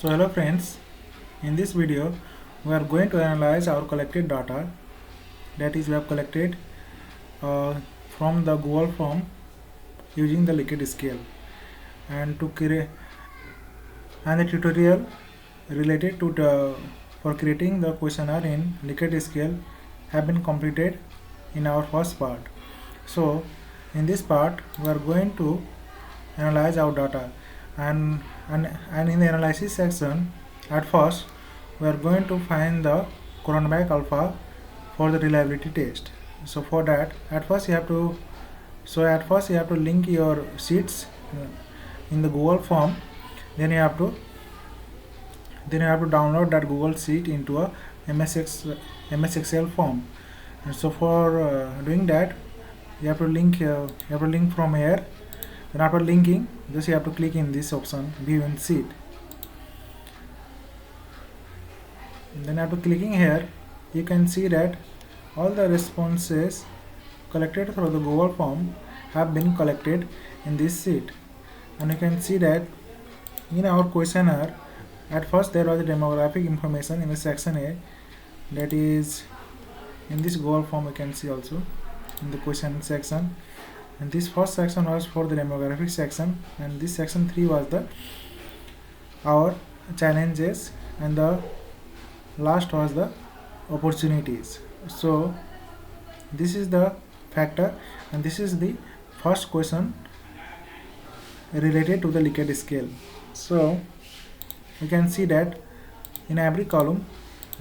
So hello friends, in this video we are going to analyze our collected data, that is we have collected from the Google form using the Likert scale, and to create and the tutorial related to for creating the questionnaire in Likert scale have been completed in our first part. So in this part we are going to analyze our data, and in the analysis section, at first we are going to find the Cronbach alpha for the reliability test. So for that, at first you have to link your sheets in the Google form. Then you have to download that Google sheet into a MS Excel form. And so for doing that, you have to link from here. Then after linking, just you have to click in this option, view in sheet. Then after clicking here, you can see that all the responses collected through the Google form have been collected in this sheet. And you can see that in our questionnaire, at first there was a demographic information in the section A, that is in this Google form you can see also in the question section. And this first section was for the demographic section, and this section 3 was our challenges, and the last was the opportunities. So this is the factor, and this is the first question related to the Likert scale. So you can see that in every column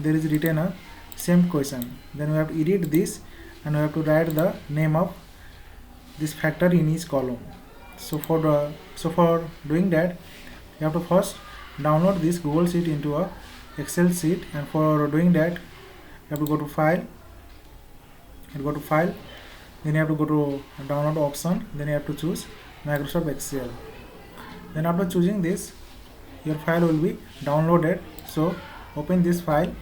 there is written a same question. Then we have to edit this, and we have to write the name of this factor in each column. So for doing that, you have to first download this Google sheet into a Excel sheet, and for doing that you have to go to file, then you have to go to download option, then you have to choose Microsoft Excel. Then after choosing this, your file will be downloaded. So open this file,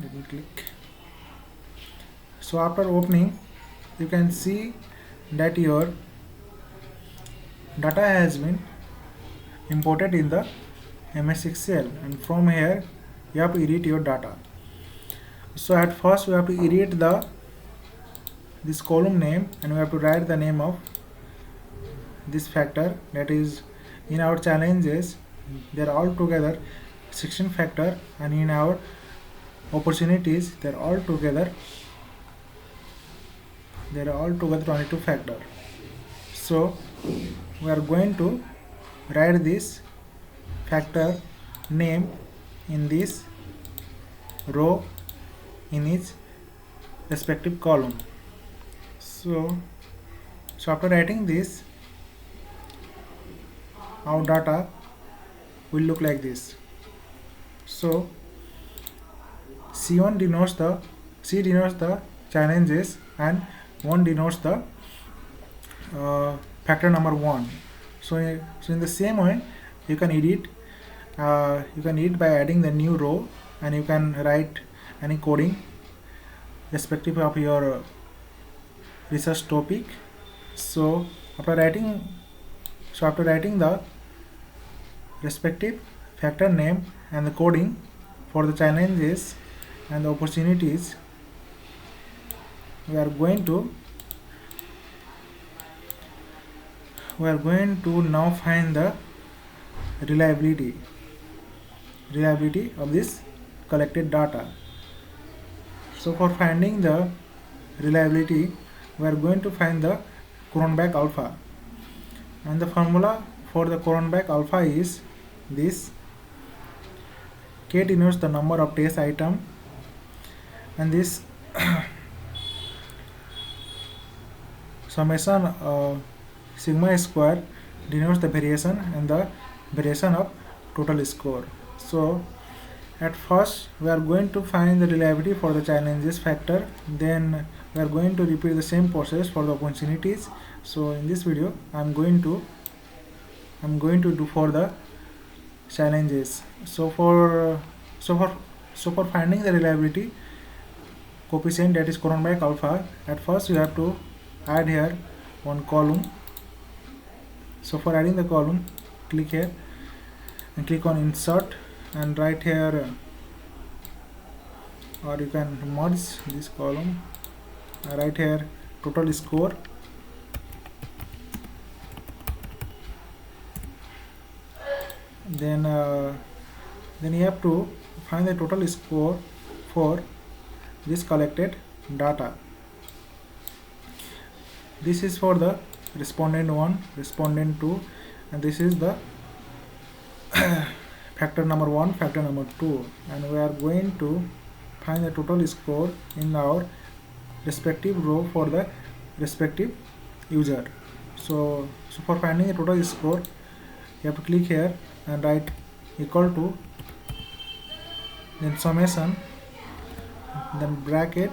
let me click. So after opening, you can see that your data has been imported in the MS Excel, and from here you have to edit your data. So at first we have to edit this column name, and we have to write the name of this factor, that is in our challenges they are all together 16 factor, and in our opportunities they are all together 22 factor. So we are going to write this factor name in this row in its respective column. So after writing this, our data will look like this. So C denotes the challenges, and 1 denotes the factor number 1. So in the same way, you can edit by adding the new row, and you can write any coding respective of your research topic. So after writing the respective factor name and the coding for the challenges and the opportunities, we are going to now find the reliability of this collected data. So for finding the reliability, we are going to find the Cronbach alpha, and the formula for the Cronbach alpha is this: K denotes the number of test item, and this summation sigma square denotes the variation, and the variation of total score. So at first we are going to find the reliability for the challenges factor, then we are going to repeat the same process for the opportunities. So in this video I'm going to do for the challenges. So for finding the reliability coefficient, that is Cronbach alpha, at first you have to add here one column. So for adding the column, click here, and click on insert, and right here, or you can merge this column, right here total score, then you have to find the total score for this collected data. This is for the respondent 1, respondent 2, and this is the factor number 1, factor number 2, and we are going to find the total score in our respective row for the respective user. So for finding the total score, you have to click here and write equal to, then summation, then bracket,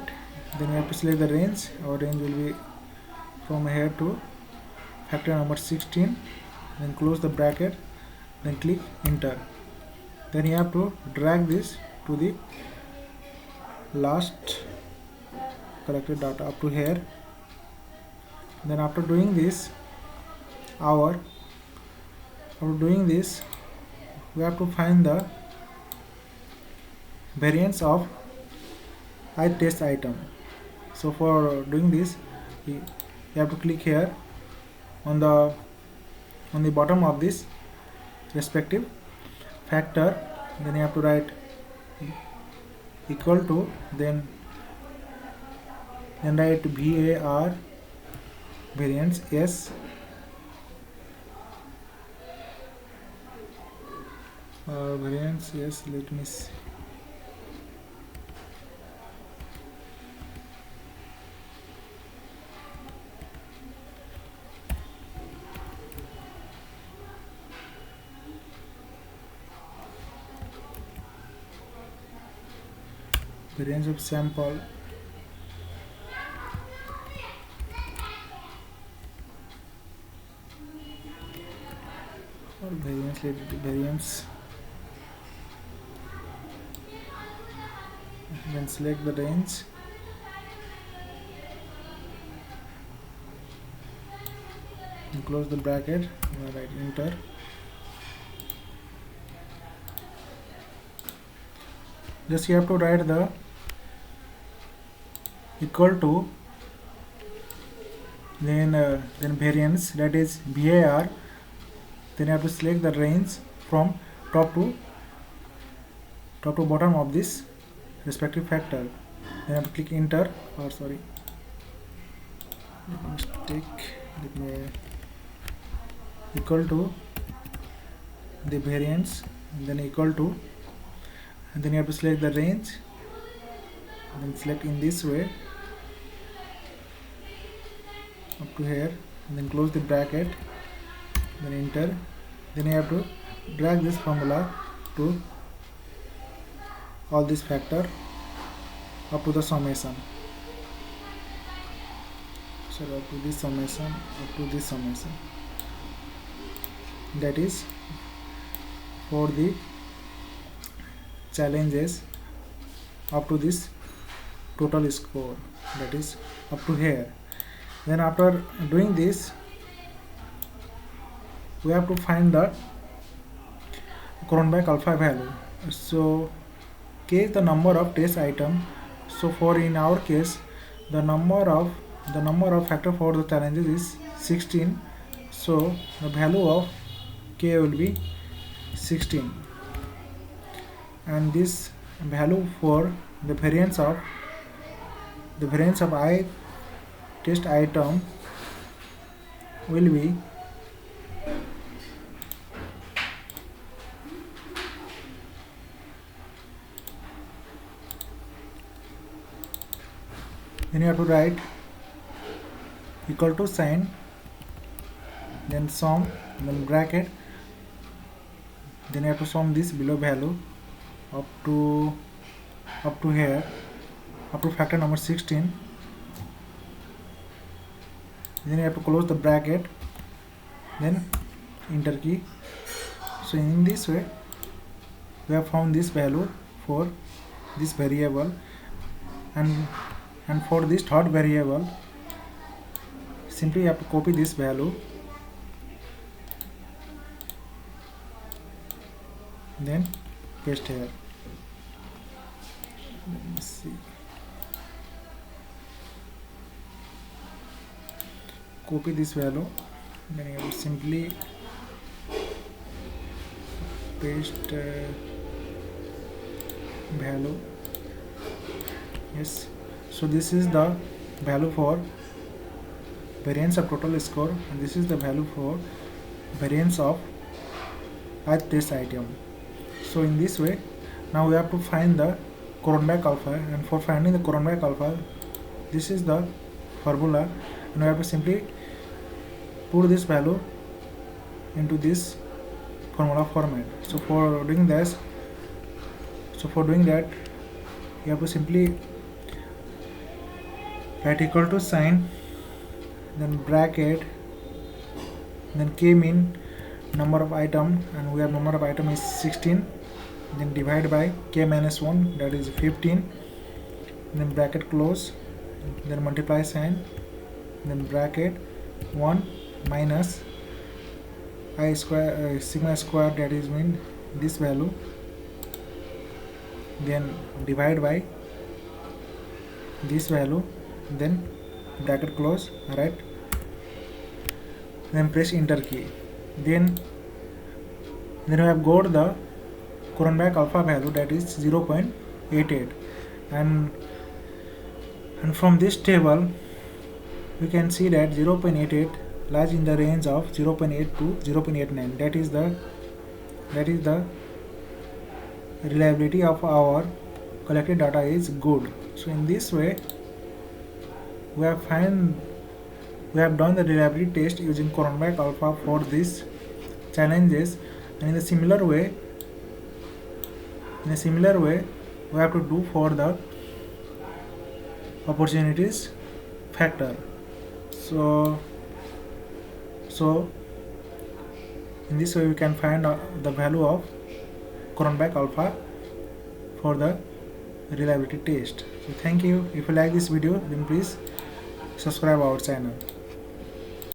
then you have to select the range. Our range will be from here to factor number 16, then close the bracket, then click enter. Then you have to drag this to the last collected data up to here. Then after doing this, we have to find the variance of ith test item. So for doing this, you have to click here on the bottom of this respective factor, then you have to write equal to, then write VAR variance S variance, yes, let me see. Variance of sample, or variance, let it be variance, then select the range, and close the bracket, and write enter. Just you have to write the equal to, then variance, that is VAR, then you have to select the range from top to bottom of this respective factor, then you have to click enter, or sorry, mistake, let me equal to the variance, and then equal to, and then you have to select the range, then select in this way up to here, and then close the bracket, then enter. Then you have to drag this formula to all this factor up to the summation, so up to this summation, that is for the challenges up to this total score, that is up to here. Then after doing this, we have to find the Cronbach alpha value. So K is the number of test item. So for in our case, the number of factor for the challenges is 16. So the value of K will be 16, and this value for the variance of I test item will be then you have to write equal to sign, then sum, then bracket, then you have to sum this below value up to here, up to factor number 16, then you have to close the bracket, then enter key. So in this way we have found this value for this variable, and for this third variable simply you have to copy this value then paste here. Let me see. Copy this value, then you will simply paste value. Yes, so this is the value for variance of total score, and this is the value for variance of ith test item. So in this way, now we have to find the Cronbach alpha, and for finding the Cronbach alpha, this is the formula, and we have to simply put this value into this formula format. So for doing that, you have to simply write equal to sign, then bracket, then k mean number of item, and we have number of item is 16, then divide by k minus 1, that is 15, then bracket close, then multiply sign, then bracket 1 minus I square sigma square, that is mean this value, then divide by this value, then bracket close, right, then press enter key. Then we have got the Cronbach alpha value, that is 0.88, and from this table we can see that 0.88 lies in the range of 0.8 to 0.89. That is the reliability of our collected data is good. So in this way we have done the reliability test using Cronbach alpha for these challenges, and in a similar way we have to do for the opportunities factor. So in this way we can find the value of Cronbach alpha for the reliability test. So thank you. If you like this video, then please subscribe our channel.